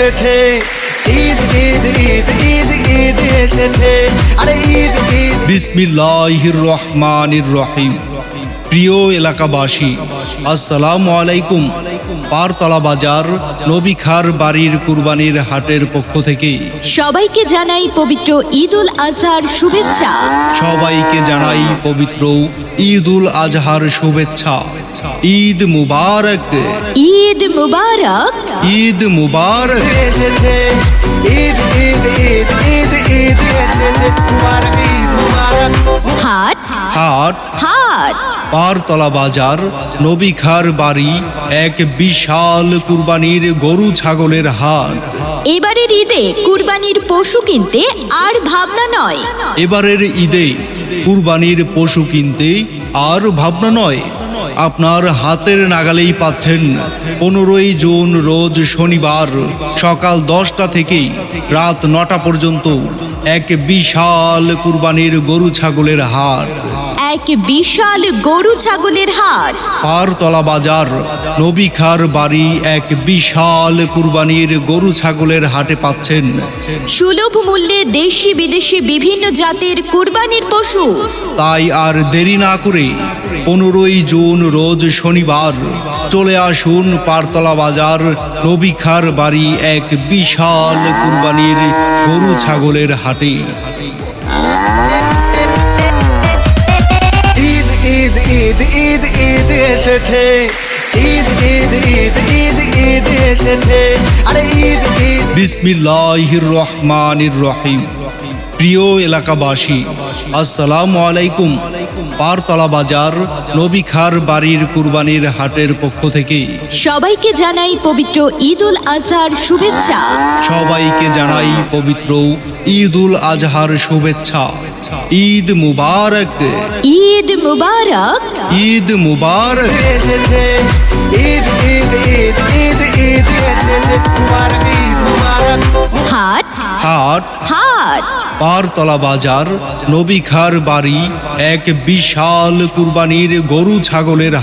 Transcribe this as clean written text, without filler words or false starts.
এসেছে, ঈদ ঈদ ঈদ ঈদ ঈদ এসেছে, আরে ঈদ ঈদ। বিসমিল্লাহির রহমানির রহিম। প্রিয় এলাকাবাসী, আসসালামু আলাইকুম। পারতলা বাজার নবী খার বাড়ির কুরবানির হাটের পক্ষ থেকে সবাইকে জানাই পবিত্র ঈদুল আজহার শুভেচ্ছা। সবাইকে জানাই পবিত্র ঈদুল আজহার শুভেচ্ছা। ঈদ মুবারক, ঈদ মুবারক। ঈদ মুবারক। এসেছে, ঈদ ঈদ ঈদ ঈদ ঈদ এসেছে, মুবারক ঈদ মুবারক। হাট হাট হাট পারতলা বাজার নবী খার বাড়ি এক বিশাল কুরবানির গরু ছাগলের হাট। এবারের ঈদে কুরবানির পশু কিনতে আর ভাবনা নয়। এবারের ঈদে কুরবানির পশু কিনতে আর ভাবনা নয়, আপনার হাতের নাগালেই পাচ্ছেন। 15ই জুন রোজ শনিবার সকাল 10টা থেকে রাত 9টা পর্যন্ত এক বিশাল কুরবানির গরু ছাগলের হাট। এক বিশাল গরু ছাগলের হাট। পারতলা বাজার নবী খার বাড়ি এক বিশাল কুরবানির গরু ছাগলের হাটে পাচ্ছেন সুলভ মূল্যে দেশি বিদেশি বিভিন্ন জাতের কুরবানির পশু। তাই আর দেরি না করে 15ই জুন রোজ শনিবার চলে আসুন পারতলা বাজার নবী খার বাড়ি এক বিশাল কুরবানির গরু ছাগলের হাটে। ঈদ ঈদ ঈদ ঈদ ঈদ এসেছে, ঈদ ঈদ ঈদ ঈদ ঈদ এসেছে, আরে ঈদ ঈদ। বিসমিল্লাহির রহমানির রহিম। প্রিয় এলাকাবাসী, আসসালামু আলাইকুম। পারতলা বাজার নবী খার বাড়ির কুরবানির হাটের পক্ষ থেকে সবাইকে জানাই পবিত্র ঈদুল আজহার শুভেচ্ছা। সবাইকে জানাই পবিত্র ঈদুল আজহার শুভেচ্ছা। ঈদ মুবারক, ঈদ মুবারক। ঈদ মুবারক। এসেছে, ঈদ ঈদ ঈদ ঈদ ঈদ এসেছে, মুবারক ঈদ মুবারক। হাট হাট হাট পারতলা বাজার নবী খার বাড়ি এক বিশাল কুরবানির গরু ছাগলের